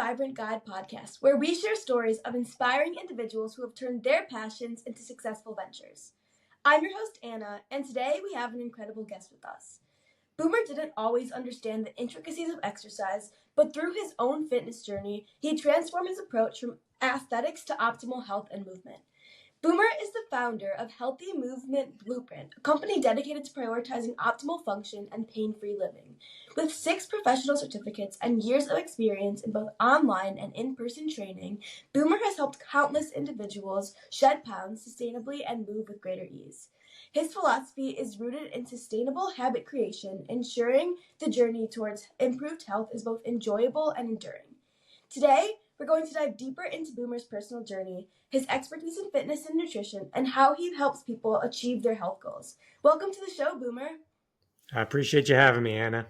Vibrant Guide podcast, where we share stories of inspiring individuals who have turned their passions into successful ventures. I'm your host, Anna, and today we have an incredible guest with us. Boomer didn't always understand the intricacies of exercise, but through his own fitness journey, he transformed his approach from aesthetics to optimal health and movement. Boomer is the founder of Healthy Movement Blueprint, a company dedicated to prioritizing optimal function and pain-free living. With 6 professional certificates and years of experience in both online and in-person training, Boomer has helped countless individuals shed pounds sustainably and move with greater ease. His philosophy is rooted in sustainable habit creation, ensuring the journey towards improved health is both enjoyable and enduring. Today, we're going to dive deeper into Boomer's personal journey, his expertise in fitness and nutrition, and how he helps people achieve their health goals. Welcome to the show, Boomer. I appreciate you having me, Anna.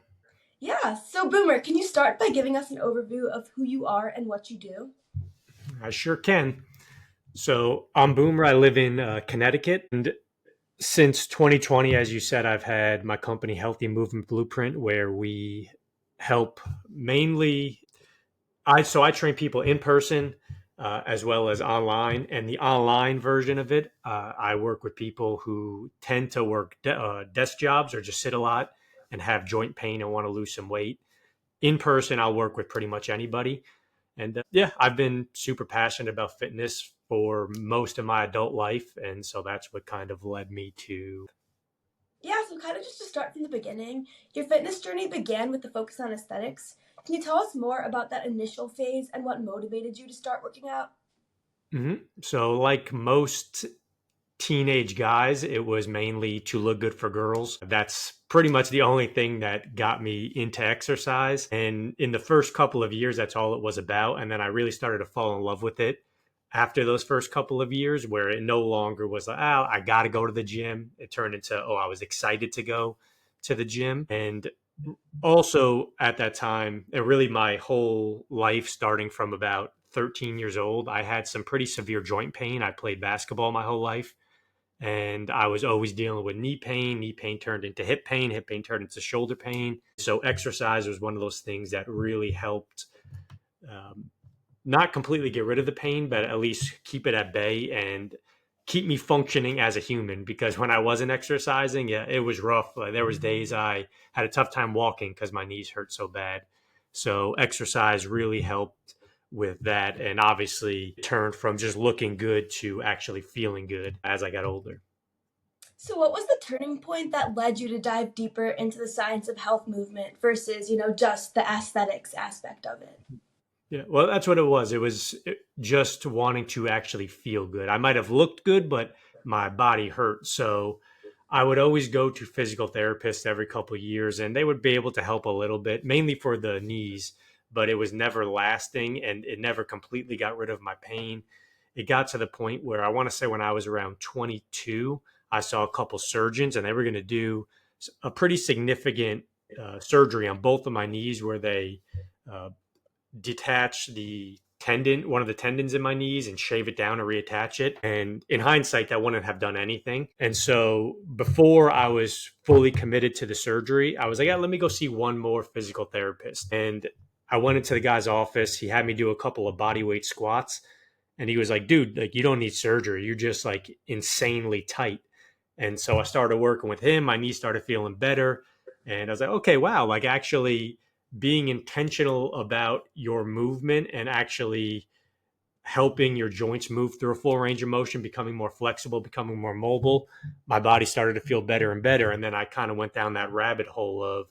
Yeah, so Boomer, can you start by giving us an overview of who you are and what you do? I sure can. So I'm Boomer. I live in Connecticut. And since 2020, as you said, I've had my company, Healthy Movement Blueprint, where we help mainly. I train people in person as well as online. And the online version of it, I work with people who tend to work desk jobs or just sit a lot and have joint pain and want to lose some weight. In person, I'll work with pretty much anybody. And I've been super passionate about fitness for most of my adult life. And so that's what kind of led me to. Yeah, so kind of just to start from the beginning, your fitness journey began with the focus on aesthetics. Can you tell us more about that initial phase and what motivated you to start working out? So, like most teenage guys, it was mainly to look good for girls. That's pretty much the only thing that got me into exercise. And in the first couple of years, that's all it was about. And then I really started to fall in love with it after those first couple of years, where it no longer was like, oh, I got to go to the gym. It turned into, oh, I was excited to go to the gym. And also at that time, and really my whole life, starting from about 13 years old, I had some pretty severe joint pain. I played basketball my whole life, and I was always dealing with knee pain. Knee pain turned into hip pain. Hip pain turned into shoulder pain. So exercise was one of those things that really helped um, not completely get rid of the pain, but at least keep it at bay and keep me functioning as a human. Because when I wasn't exercising, yeah, it was rough. There was days I had a tough time walking because my knees hurt so bad. So exercise really helped with that, and obviously turned from just looking good to actually feeling good as I got older. So what was the turning point that led you to dive deeper into the science of health movement versus, just the aesthetics aspect of it? Yeah, well, that's what it was. It was just wanting to actually feel good. I might have looked good, but my body hurt. So I would always go to physical therapists every couple of years, and they would be able to help a little bit, mainly for the knees, but it was never lasting and it never completely got rid of my pain. It got to the point where I want to say when I was around 22, I saw a couple surgeons and they were going to do a pretty significant surgery on both of my knees where they uh, detach the tendon, one of the tendons in my knees, and shave it down and reattach it. And in hindsight, that wouldn't have done anything. And so before I was fully committed to the surgery, I was like, yeah, let me go see one more physical therapist. And I went into the guy's office. He had me do a couple of body weight squats. And he was like, dude, like, you don't need surgery. You're just like insanely tight. And so I started working with him. My knees started feeling better. And I was like, okay, wow, like actually being intentional about your movement and actually helping your joints move through a full range of motion, becoming more flexible, becoming more mobile, my body started to feel better and better. And then I kind of went down that rabbit hole of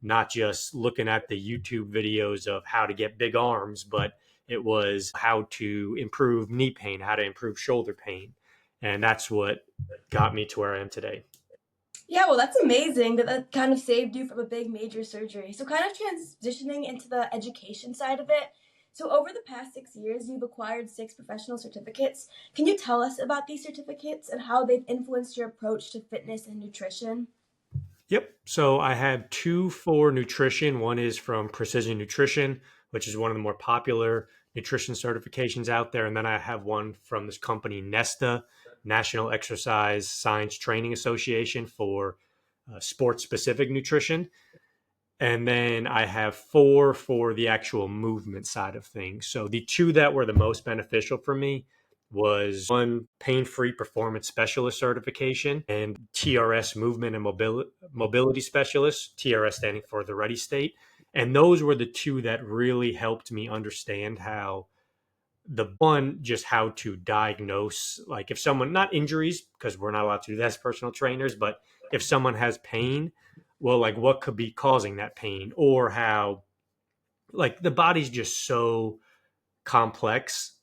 not just looking at the YouTube videos of how to get big arms, but it was how to improve knee pain, how to improve shoulder pain. And that's what got me to where I am today. Yeah, well, that's amazing that kind of saved you from a big major surgery. So kind of transitioning into the education side of it. So over the past 6 years, you've acquired 6 professional certificates. Can you tell us about these certificates and how they've influenced your approach to fitness and nutrition? Yep. So I have two for nutrition. One is from Precision Nutrition, which is one of the more popular nutrition certifications out there. And then I have one from this company, Nesta, National Exercise Science Training Association, for sports specific nutrition. and then I have four for the actual movement side of things. So the two that were the most beneficial for me was one pain-free performance specialist certification and TRS movement and mobility specialist, TRS standing for the ready state. And those were the two that really helped me understand how the one just how to diagnose, like if someone, not injuries because we're not allowed to do that as personal trainers, but if someone has pain, well, like what could be causing that pain, or how like the body's just so complex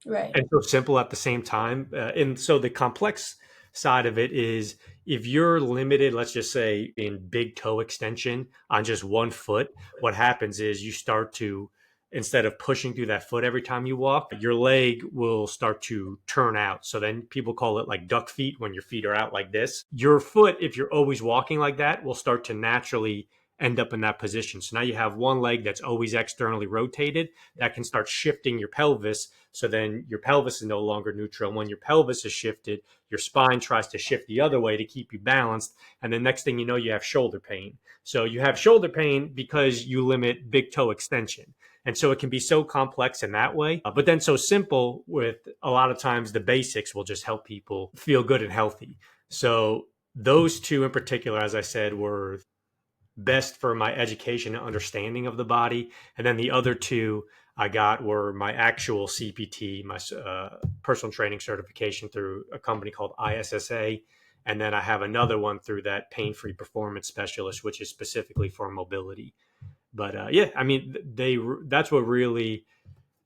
Right. and so simple at the same time. And so the complex side of it is if you're limited, let's just say in big toe extension on just one foot, what happens is you start to, instead of pushing through that foot every time you walk, your leg will start to turn out. So then people call it like duck feet when your feet are out like this. Your foot, if you're always walking like that, will start to naturally end up in that position. So now you have one leg that's always externally rotated that can start shifting your pelvis. So then your pelvis is no longer neutral. And when your pelvis is shifted, your spine tries to shift the other way to keep you balanced. And the next thing you know, you have shoulder pain. So you have shoulder pain because you limit big toe extension. And so it can be so complex in that way, but then so simple with a lot of times the basics will just help people feel good and healthy. So those two in particular, as I said, were best for my education and understanding of the body. And then the other two I got were my actual CPT, my personal training certification through a company called ISSA. And then I have another one through that pain free performance specialist, which is specifically for mobility. But yeah, I mean, that's what really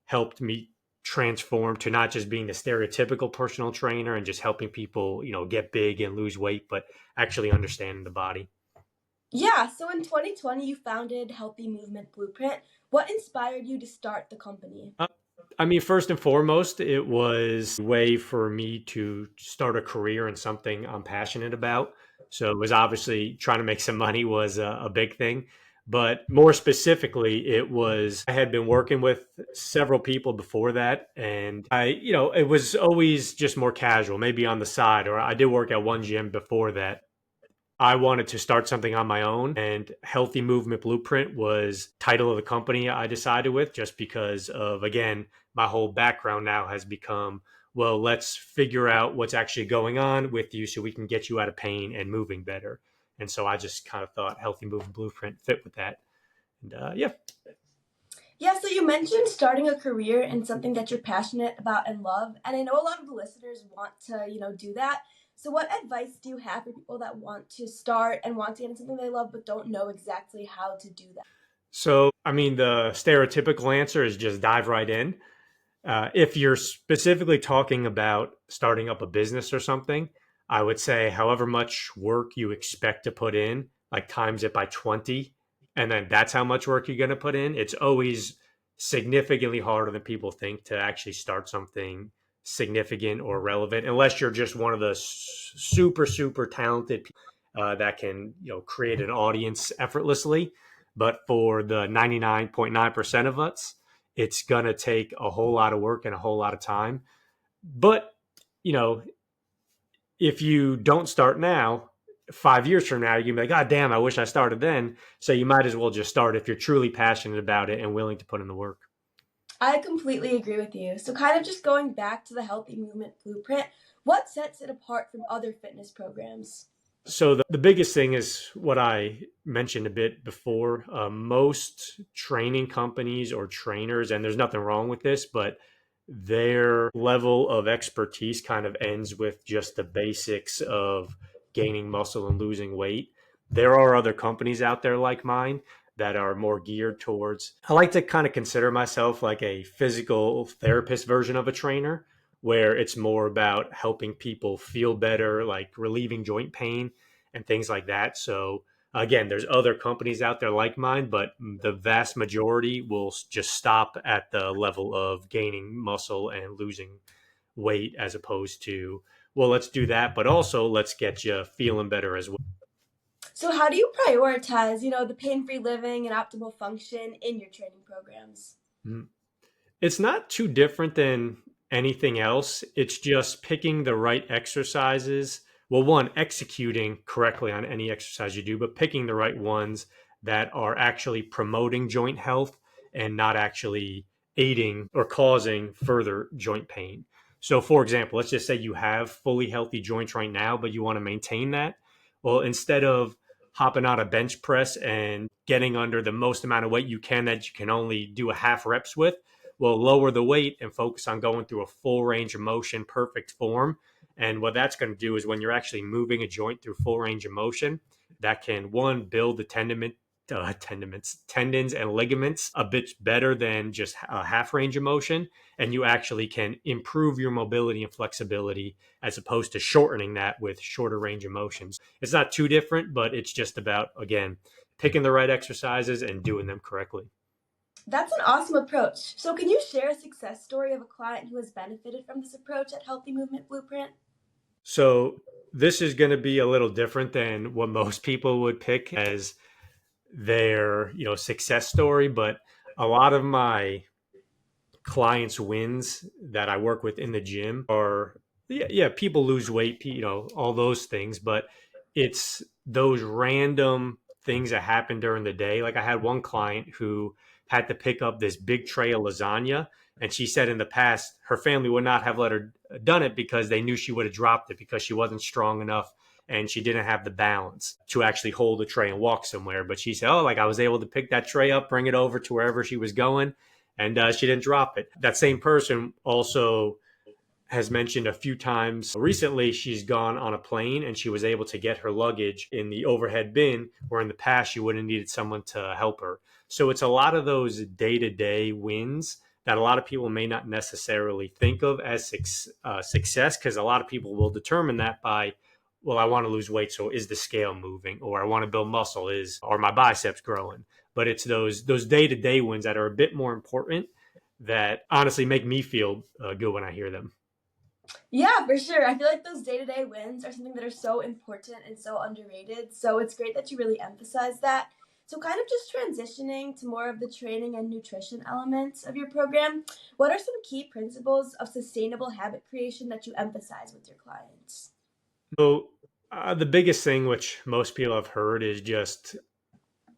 helped me transform to not just being the stereotypical personal trainer and just helping people, get big and lose weight, but actually understanding the body. Yeah, so in 2020, you founded Healthy Movement Blueprint. What inspired you to start the company? I mean, first and foremost, it was a way for me to start a career in something I'm passionate about. So it was obviously trying to make some money was a big thing. But more specifically, it was I had been working with several people before that. And it was always just more casual, maybe on the side, or I did work at one gym before that. I wanted to start something on my own, and Healthy Movement Blueprint was title of the company I decided with just because of, again, my whole background now has become, well, let's figure out what's actually going on with you so we can get you out of pain and moving better. And so I just kind of thought Healthy Movement Blueprint fit with that. And yeah. Yeah, so you mentioned starting a career in something that you're passionate about and love, and I know a lot of the listeners want to, do that. So what advice do you have for people that want to start and want to get into something they love but don't know exactly how to do that? So, I mean, the stereotypical answer is just dive right in. If you're specifically talking about starting up a business or something, I would say however much work you expect to put in, like times it by 20, and then that's how much work you're going to put in. It's always significantly harder than people think to actually start something significant or relevant, unless you're just one of the super, super talented people that can, create an audience effortlessly. But for the 99.9% of us, it's going to take a whole lot of work and a whole lot of time. But, you know, if you don't start now, 5 years from now, you can be like, God damn, I wish I started then. So you might as well just start if you're truly passionate about it and willing to put in the work. I completely agree with you. So kind of just going back to the Healthy Movement Blueprint, what sets it apart from other fitness programs? So the biggest thing is what I mentioned a bit before. Most training companies or trainers, and there's nothing wrong with this, but their level of expertise kind of ends with just the basics of gaining muscle and losing weight. There are other companies out there like mine that are more geared towards. I like to kind of consider myself like a physical therapist version of a trainer where it's more about helping people feel better, like relieving joint pain and things like that. So again, there's other companies out there like mine, but the vast majority will just stop at the level of gaining muscle and losing weight as opposed to, well, let's do that, but also let's get you feeling better as well. So how do you prioritize, the pain-free living and optimal function in your training programs? Mhm. It's not too different than anything else. It's just picking the right exercises. Well, one, executing correctly on any exercise you do, but picking the right ones that are actually promoting joint health and not actually aiding or causing further joint pain. So, for example, let's just say you have fully healthy joints right now, but you want to maintain that. Well, instead of hopping on a bench press and getting under the most amount of weight you can that you can only do a half reps with, well, lower the weight and focus on going through a full range of motion, perfect form. And what that's going to do is when you're actually moving a joint through full range of motion, that can one build the tendons and ligaments a bit better than just a half range of motion, and you actually can improve your mobility and flexibility as opposed to shortening that with shorter range of motions. It's not too different, but it's just about, again, picking the right exercises and doing them correctly. That's an awesome approach. So, can you share a success story of a client who has benefited from this approach at Healthy Movement Blueprint? So this is going to be a little different than what most people would pick as their, success story, but a lot of my clients wins that I work with in the gym are, yeah, people lose weight, all those things, but it's those random things that happen during the day. Like I had one client who had to pick up this big tray of lasagna, and she said in the past her family would not have let her done it because they knew she would have dropped it because she wasn't strong enough and she didn't have the balance to actually hold a tray and walk somewhere. But she said, "Oh, like I was able to pick that tray up, bring it over to wherever she was going, and she didn't drop it." That same person also has mentioned a few times recently she's gone on a plane and she was able to get her luggage in the overhead bin where in the past she would have needed someone to help her. So it's a lot of those day-to-day wins that a lot of people may not necessarily think of as success, because a lot of people will determine that by, well, I want to lose weight, so is the scale moving? Or I want to build muscle, is are my biceps growing? But it's those day-to-day wins that are a bit more important that honestly make me feel good when I hear them. Yeah, for sure. I feel like those day to day wins are something that are so important and so underrated. So it's great that you really emphasize that. So, kind of just transitioning to more of the training and nutrition elements of your program, what are some key principles of sustainable habit creation that you emphasize with your clients? So the biggest thing, which most people have heard, is just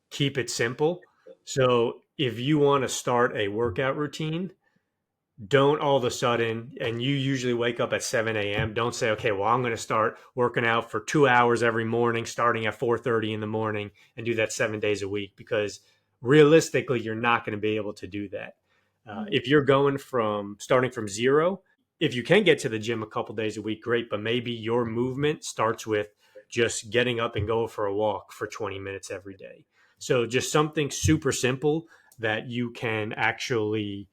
keep it simple. So if you want to start a workout routine, don't all of a sudden, and you usually wake up at 7 a.m., don't say, okay, well, I'm going to start working out for 2 hours every morning, starting at 4:30 in the morning, and do that 7 days a week, because realistically, you're not going to be able to do that. Mhm. If you're going from starting from zero, if you can get to the gym a couple days a week, great, but maybe your movement starts with just getting up and go for a walk for 20 minutes every day. So just something super simple that you can actually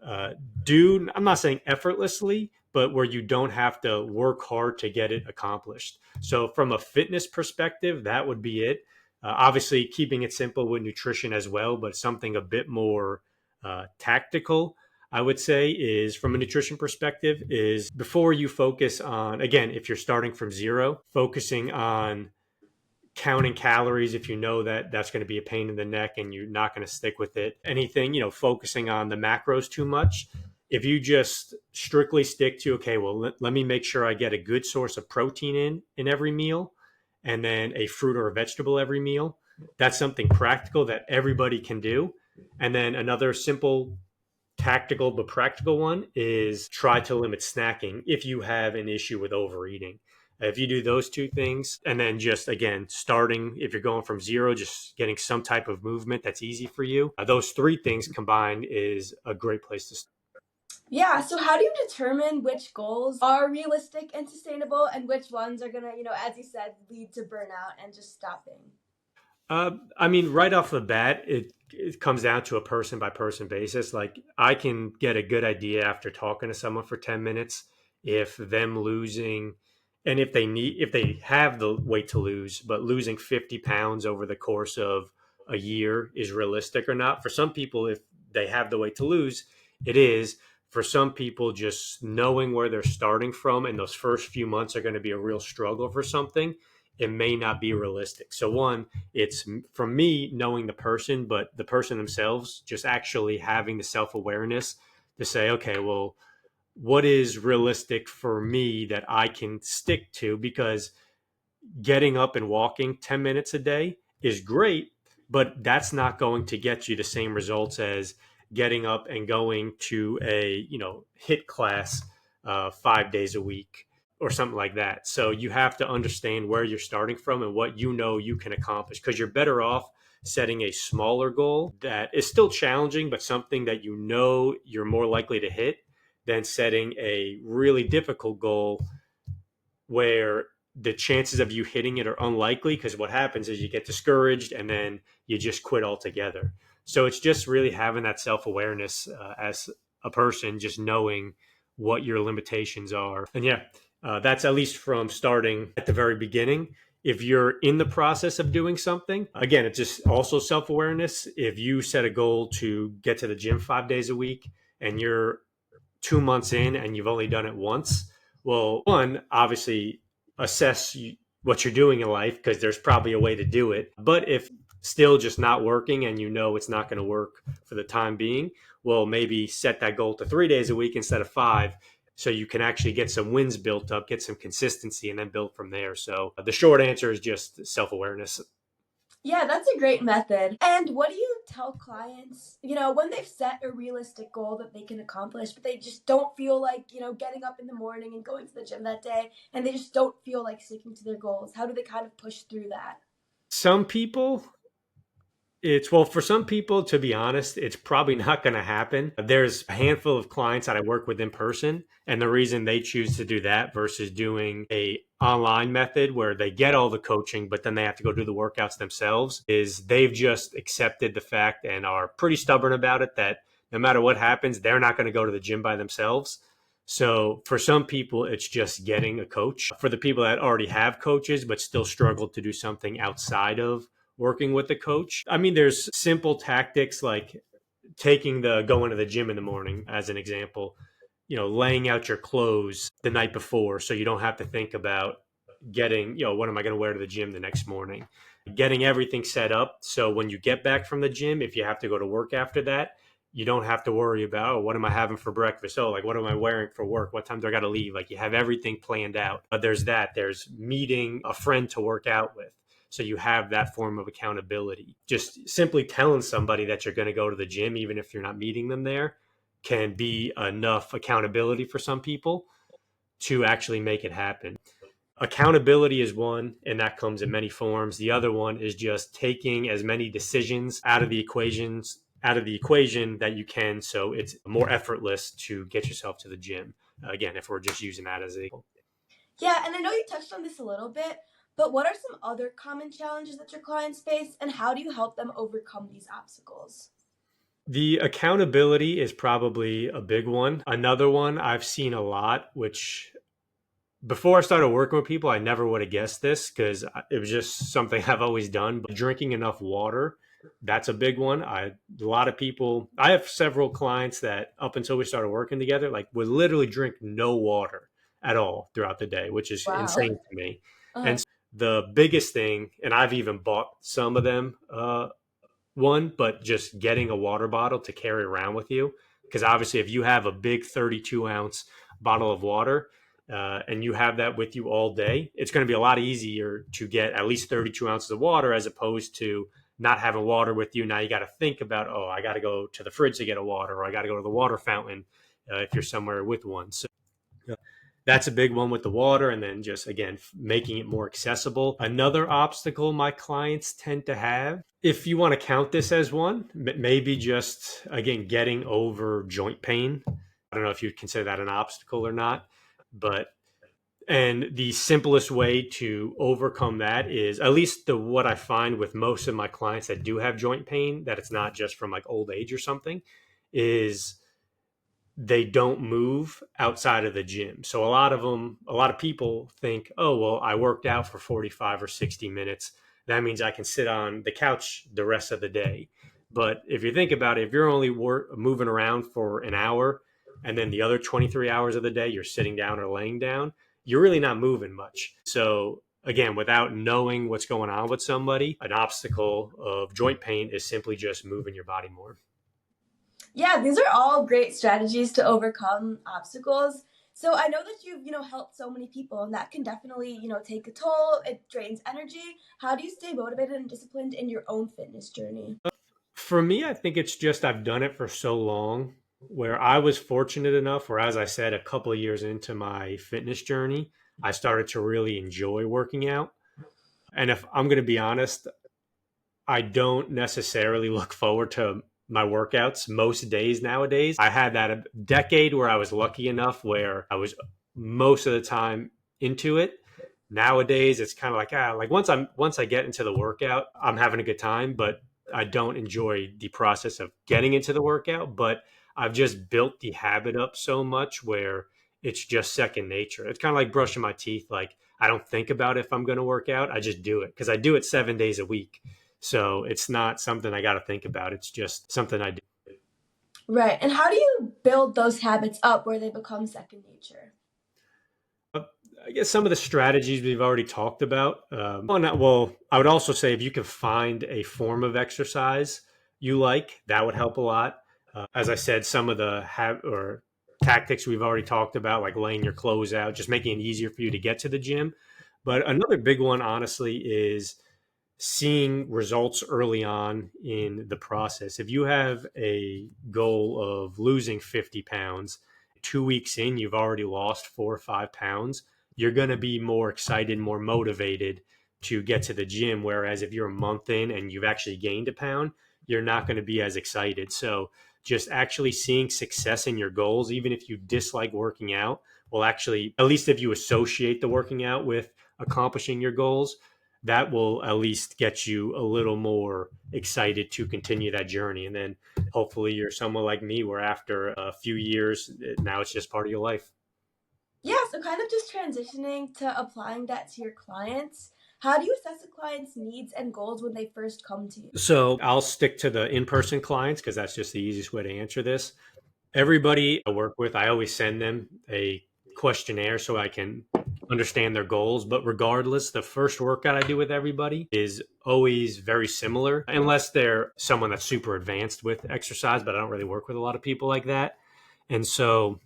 uh, do, I'm not saying effortlessly, but where you don't have to work hard to get it accomplished. So from a fitness perspective, that would be it. Obviously keeping it simple with nutrition as well, but something a bit more tactical, I would say, is from a nutrition perspective, is before you focus on, again, if you're starting from zero, focusing on counting calories if you know that that's going to be a pain in the neck and you're not going to stick with it. Anything, focusing on the macros too much. If you just strictly stick to, okay, well, let me make sure I get a good source of protein in every meal and then a fruit or a vegetable every meal, that's something practical that everybody can do. And then another simple tactical but practical one is try to limit snacking if you have an issue with overeating. If you do those two things, and then just again, starting, if you're going from zero, just getting some type of movement that's easy for you, those three things combined is a great place to start. Yeah, so how do you determine which goals are realistic and sustainable and which ones are gonna, as you said, lead to burnout and just stopping? I mean, right off the bat, it comes down to a person by person basis. Like, I can get a good idea after talking to someone for 10 minutes if them losing, and if they have the weight to lose, but losing 50 pounds over the course of a year is realistic or not. For some people, if they have the weight to lose, it is. For some people, just knowing where they're starting from and those first few months are going to be a real struggle for something, it may not be realistic. So one, it's from me knowing the person, but the person themselves just actually having the self awareness to say, okay, well, what is realistic for me that I can stick to? Because getting up and walking 10 minutes a day is great, but that's not going to get you the same results as getting up and going to a hit class 5 days a week or something like that. So you have to understand where you're starting from and what you can accomplish, because you're better off setting a smaller goal that is still challenging but something that you're more likely to hit than setting a really difficult goal where the chances of you hitting it are unlikely, because what happens is you get discouraged and then you just quit altogether. So it's just really having that self-awareness as a person, just knowing what your limitations are. And yeah, that's at least from starting at the very beginning. If you're in the process of doing something, again, it's just also self-awareness. If you set a goal to get to the gym 5 days a week and you're 2 months in and you've only done it once, well, one, obviously assess what you're doing in life, because there's probably a way to do it. But if still just not working and it's not going to work for the time being, well, maybe set that goal to 3 days a week instead of five, so you can actually get some wins built up, get some consistency, and then build from there. So the short answer is just self-awareness. Yeah, that's a great method. And what do you tell clients, when they've set a realistic goal that they can accomplish, but they just don't feel like, getting up in the morning and going to the gym that day, and they just don't feel like sticking to their goals? How do they kind of push through that? Some people, for some people, to be honest, it's probably not going to happen. There's a handful of clients that I work with in person, and the reason they choose to do that versus doing a online method where they get all the coaching but then they have to go do the workouts themselves is they've just accepted the fact and are pretty stubborn about it that no matter what happens, they're not going to go to the gym by themselves. So for some people, it's just getting a coach. For the people that already have coaches but still struggle to do something outside of working with the coach, I mean, there's simple tactics like going to the gym in the morning, as an example, laying out your clothes the night before so you don't have to think about getting, what am I going to wear to the gym the next morning? Getting everything set up so when you get back from the gym, if you have to go to work after that, you don't have to worry about, oh, what am I having for breakfast? Oh, like, what am I wearing for work? What time do I got to leave? Like, you have everything planned out. But there's meeting a friend to work out with. So you have that form of accountability. Just simply telling somebody that you're going to go to the gym, even if you're not meeting them there, can be enough accountability for some people to actually make it happen. Accountability is one, and that comes in many forms. The other one is just taking as many decisions out of the equation that you can, so it's more effortless to get yourself to the gym. Again, if we're just using that as a Yeah, and I know you touched on this a little bit, but what are some other common challenges that your clients face, and how do you help them overcome these obstacles? The accountability is probably a big one. Another one I've seen a lot, which before I started working with people, I never would have guessed this because it was just something I've always done. But drinking enough water, that's a big one. A lot of people, I have several clients that up until we started working together, like would literally drink no water at all throughout the day, which is Wow. insane to me. And Uh, the biggest thing, and I've even bought some of them, one, but just getting a water bottle to carry around with you. Because obviously, if you have a big 32-ounce bottle of water and you have that with you all day, it's going to be a lot easier to get at least 32 ounces of water as opposed to not having water with you. Now you got to think about, oh, I got to go to the fridge to get a water, or I got to go to the water fountain if you're somewhere with one. So that's a big one with the water, and then just again making it more accessible. Another obstacle my clients tend to have, if you want to count this as one, maybe just again getting over joint pain. I don't know if you'd consider that an obstacle or not, but and the simplest way to overcome that is, at least the what I find with most of my clients that do have joint pain, that it's not just from like old age or something, is they don't move outside of the gym. So a lot of people think, oh, well, I worked out for 45 or 60 minutes. That means I can sit on the couch the rest of the day. But if you think about it, if you're only moving around for an hour and then the other 23 hours of the day, you're sitting down or laying down, you're really not moving much. So again, without knowing what's going on with somebody, an obstacle of joint pain is simply just moving your body more. yeah, these are all great strategies to overcome obstacles. So I know that you've, helped so many people, and that can definitely, take a toll. It drains energy. How do you stay motivated and disciplined in your own fitness journey? For me, I think it's just I've done it for so long where I was fortunate enough where, as I said, a couple of years into my fitness journey, I started to really enjoy working out. And if I'm going to be honest, I don't necessarily look forward to my workouts most days nowadays. I had that a decade where I was lucky enough where I was most of the time into it. Nowadays, it's kind of like like once I get into the workout, I'm having a good time, but I don't enjoy the process of getting into the workout. But I've just built the habit up so much where it's just second nature. It's kind of like brushing my teeth. Like I don't think about if I'm going to work out. I just do it because I do it 7 days a week. So it's not something I got to think about. It's just something I do. Right. And how do you build those habits up where they become second nature? Uh, I guess some of the strategies we've already talked about. Well, I would also say if you can find a form of exercise you like, that would help a lot. As I said, some of the or tactics we've already talked about, like laying your clothes out, just making it easier for you to get to the gym. But another big one, honestly, is seeing results early on in the process. If you have a goal of losing 50 pounds, 2 weeks in, you've already lost 4 or 5 pounds, you're going to be more excited, more motivated to get to the gym. Whereas if you're a month in and you've actually gained a pound, you're not going to be as excited. So just actually seeing success in your goals, even if you dislike working out, will actually, at least if you associate the working out with accomplishing your goals, that will at least get you a little more excited to continue that journey. And then hopefully you're someone like me where after a few years, now it's just part of your life. Yeah, so kind of just transitioning to applying that to your clients. How do you assess a client's needs and goals when they first come to you? So I'll stick to the in person clients because that's just the easiest way to answer this. Everybody I work with, I always send them a questionnaire so I can understand their goals. But regardless, the first workout I do with everybody is always very similar, unless they're someone that's super advanced with exercise, but I don't really work with a lot of people like that. And so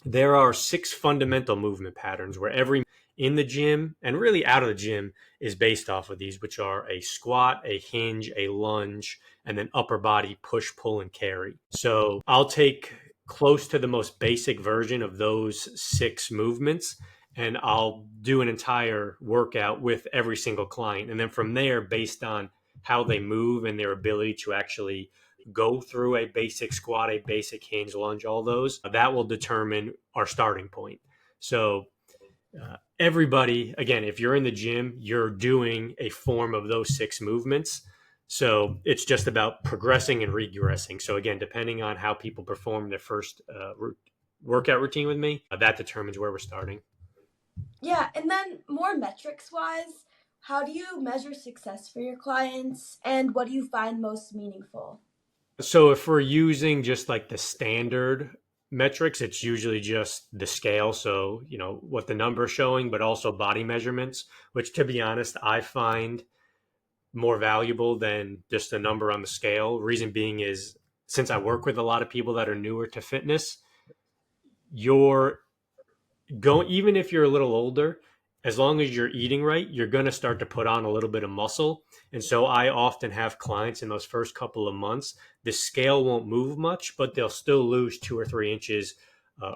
there are 6 fundamental movement patterns where every in the gym and really out of the gym is based off of these, which are a squat, a hinge, a lunge, and then upper body push, pull, and carry. So I'll take close to the most basic version of those 6 movements and I'll do an entire workout with every single client. And then from there, based on how they move and their ability to actually go through a basic squat, a basic hinge, lunge, all those, that will determine our starting point. So, everybody, again, if you're in the gym, you're doing a form of those 6 movements. So it's just about progressing and regressing. So, again, depending on how people perform their first workout routine with me, that determines where we're starting. Yeah, and then more metrics wise, how do you measure success for your clients and what do you find most meaningful? So if we're using just like the standard metrics, it's usually just the scale. So, what the number is showing, but also body measurements, which to be honest, I find more valuable than just the number on the scale. Reason being is since I work with a lot of people that are newer to fitness, your go even if you're a little older, as long as you're eating right, you're going to start to put on a little bit of muscle. And so I often have clients in those first couple of months, the scale won't move much, but they'll still lose 2 or 3 inches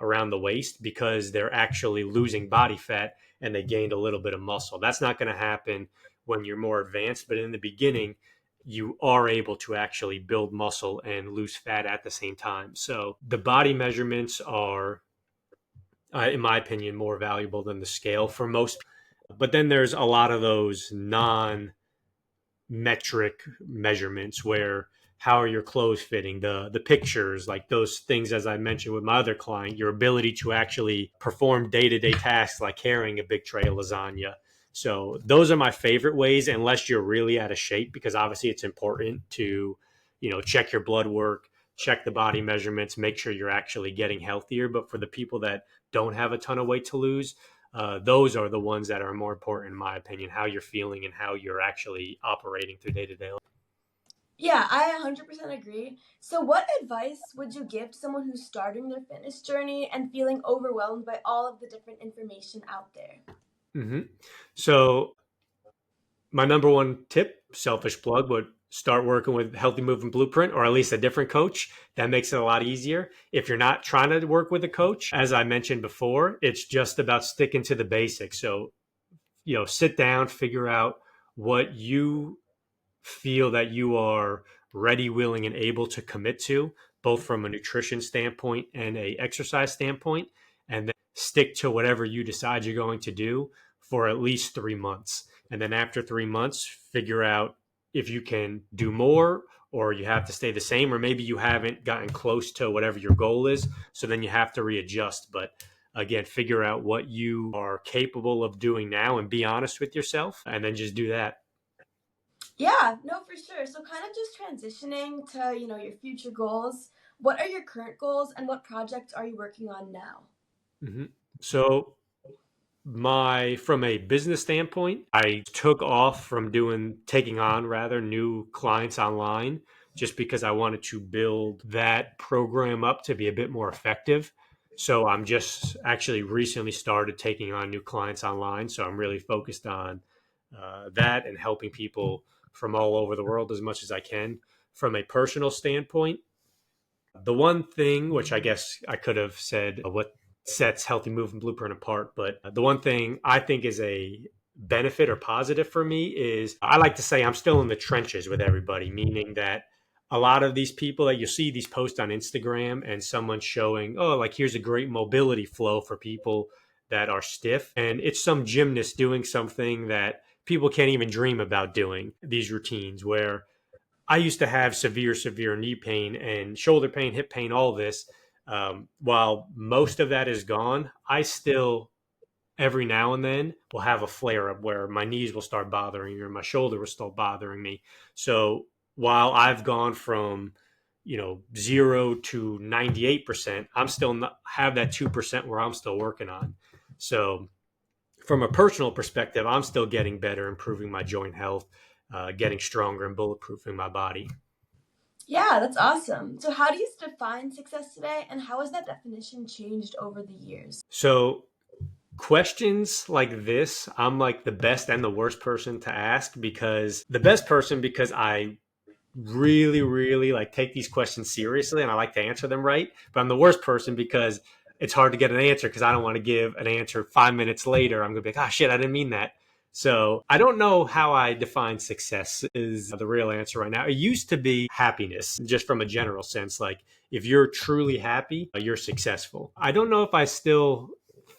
around the waist because they're actually losing body fat and they gained a little bit of muscle. That's not going to happen when you're more advanced, but in the beginning, you are able to actually build muscle and lose fat at the same time. So the body measurements are in my opinion, more valuable than the scale for most. But then there's a lot of those non-metric measurements where how are your clothes fitting, the pictures, like those things, as I mentioned with my other client, your ability to actually perform day-to-day tasks like carrying a big tray of lasagna. So those are my favorite ways, unless you're really out of shape, because obviously it's important to, check your blood work, check the body measurements, make sure you're actually getting healthier. But for the people that don't have a ton of weight to lose, those are the ones that are more important, in my opinion, how you're feeling and how you're actually operating through day to day. Yeah, I 100% agree. So, what advice would you give to someone who's starting their fitness journey and feeling overwhelmed by all of the different information out there? hmm So my number one tip, selfish plug, would start working with Healthy Movement Blueprint or at least a different coach. That makes it a lot easier. If you're not trying to work with a coach, as I mentioned before, it's just about sticking to the basics. So, sit down, figure out what you feel that you are ready, willing, and able to commit to, both from a nutrition standpoint and a exercise standpoint, and then stick to whatever you decide you're going to do for at least 3 months. And then after 3 months, figure out if you can do more or you have to stay the same, or maybe you haven't gotten close to whatever your goal is. So then you have to readjust. But again, figure out what you are capable of doing now and be honest with yourself, and then just do that. Yeah, no, for sure. So, kind of just transitioning to, your future goals. What are your current goals and what projects are you working on now? hmm So my from a business standpoint, I took off from doing taking on rather new clients online just because I wanted to build that program up to be a bit more effective. So I'm just actually recently started taking on new clients online. So I'm really focused on that and helping people from all over the world as much as I can. From a personal standpoint, the one thing, which I guess I could have said what sets Healthy Movement Blueprint apart, but the one thing I think is a benefit or positive for me is I like to say I'm still in the trenches with everybody, meaning that a lot of these people that you see these posts on Instagram and someone showing, oh, like here's a great mobility flow for people that are stiff. And it's some gymnast doing something that people can't even dream about doing, these routines where I used to have severe knee pain and shoulder pain, hip pain, all this. While most of that is gone, I still every now and then will have a flare up where my knees will start bothering me or my shoulder will start bothering me. So while I've gone from 0 to 98%, I'm still not have that 2% where I'm still working on. So from a personal perspective, I'm still getting better, improving my joint health, getting stronger, and bulletproofing my body. Yeah, that's awesome. So, how do you define success today, and how has that definition changed over the years? So questions like this, I'm like the best and the worst person to ask because the best person because I really like take these questions seriously and I like to answer them right. But I'm the worst person because it's hard to get an answer because I don't want to give an answer 5 minutes later. I'm gonna be like, ah, shit, I didn't mean that. So I don't know how I define success is the real answer right now. It used to be happiness, just from a general sense. Like if you're truly happy, you're successful. I don't know if I still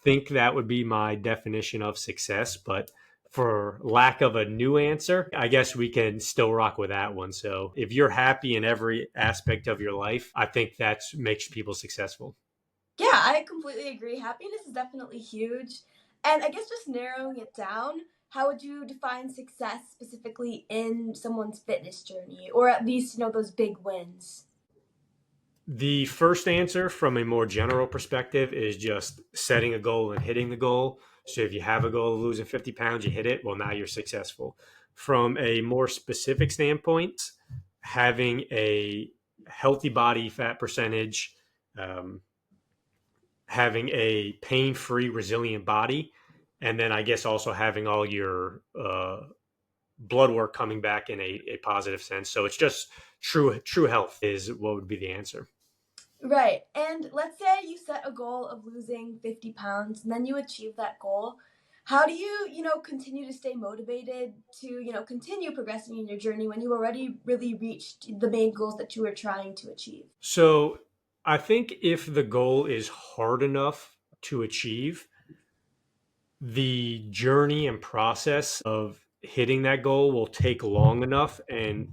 think that would be my definition of success, but for lack of a new answer, I guess we can still rock with that one. So if you're happy in every aspect of your life, I think that makes people successful. Yeah, I completely agree. Happiness is definitely huge. And I guess just narrowing it down, how would you define success specifically in someone's fitness journey, or at least, those big wins? The first answer from a more general perspective is just setting a goal and hitting the goal. So if you have a goal of losing 50 pounds, you hit it, well, now you're successful. From a more specific standpoint, having a healthy body fat percentage, um, having a pain free, resilient body, and then I guess also having all your blood work coming back in a positive sense. So it's just true health is what would be the answer. Right. And let's say you set a goal of losing 50 pounds and then you achieve that goal. How do you, continue to stay motivated to, continue progressing in your journey when you already really reached the main goals that you were trying to achieve? So I think if the goal is hard enough to achieve, the journey and process of hitting that goal will take long enough and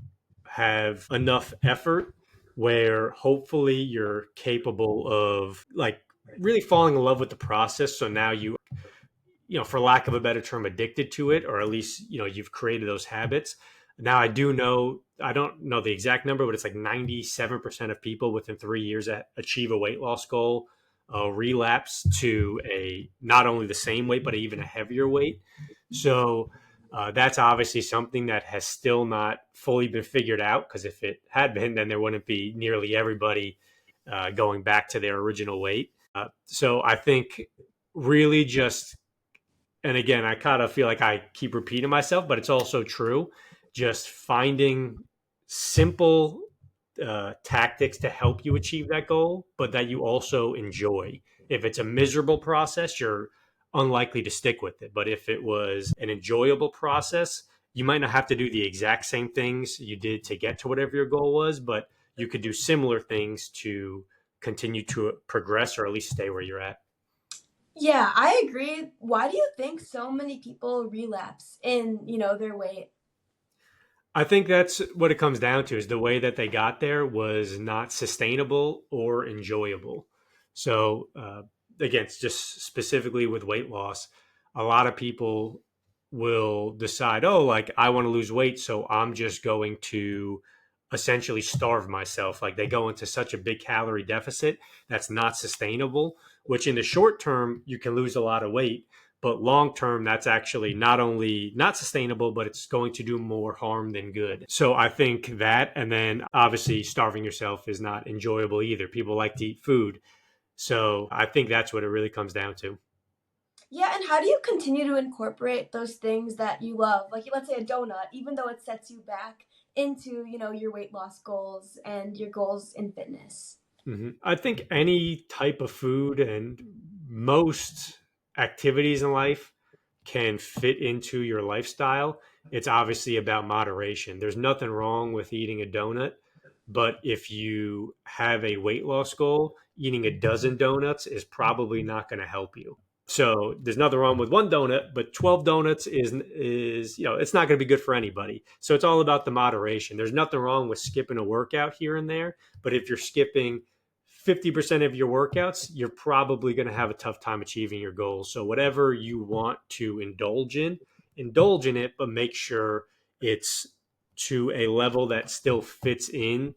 have enough effort where hopefully you're capable of like really falling in love with the process. So now for lack of a better term, addicted to it, or at least, you've created those habits. Now, I don't know the exact number, but it's like 97% of people within 3 years that achieve a weight loss goal relapse to a not only the same weight, but even a heavier weight. So, That's obviously something that has still not fully been figured out, because if it had been, then there wouldn't be nearly everybody going back to their original weight. So I think really just, and again, I kind of feel like I keep repeating myself, but it's also true. Just finding simple tactics to help you achieve that goal, but that you also enjoy. If it's a miserable process, you're unlikely to stick with it. But if it was an enjoyable process, you might not have to do the exact same things you did to get to whatever your goal was, but you could do similar things to continue to progress or at least stay where you're at. Yeah, I agree. Why do you think so many people relapse in, their weight? I think that's what it comes down to, is the way that they got there was not sustainable or enjoyable. So, again, it's just specifically with weight loss, a lot of people will decide, oh, like I want to lose weight, so I'm just going to essentially starve myself. Like they go into such a big calorie deficit that's not sustainable, which in the short term, you can lose a lot of weight, but long term that's actually not only not sustainable, but it's going to do more harm than good. So I think that, and then obviously starving yourself is not enjoyable either. People like to eat food, so I think that's what it really comes down to. Yeah, and how do you continue to incorporate those things that you love? Like, let's say a donut, even though it sets you back into, your weight loss goals and your goals in fitness. I think any type of food and most activities in life can fit into your lifestyle. It's obviously about moderation. There's nothing wrong with eating a donut, but if you have a weight loss goal, eating a dozen donuts is probably not going to help you. So there's nothing wrong with one donut, but 12 donuts is it's not going to be good for anybody. So it's all about the moderation. There's nothing wrong with skipping a workout here and there, but if you're skipping 50% of your workouts, you're probably going to have a tough time achieving your goals. So whatever you want to indulge in it, but make sure it's to a level that still fits in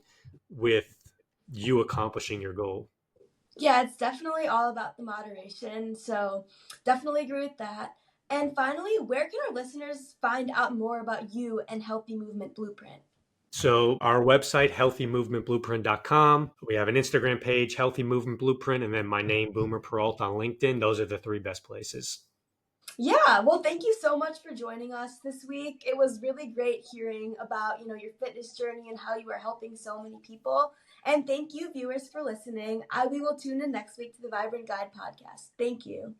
with you accomplishing your goal. Yeah, it's definitely all about the moderation. So, definitely agree with that. And finally, where can our listeners find out more about you and Healthy Movement Blueprint? So our website, healthymovementblueprint.com. We have an Instagram page, Healthy Movement Blueprint, and then my name, Boomer Peralt, on LinkedIn. Those are the three best places. Yeah, well, thank you so much for joining us this week. It was really great hearing about, your fitness journey and how you are helping so many people. And thank you, viewers, for listening. We will tune in next week to the Vibrant Guide podcast. Thank you.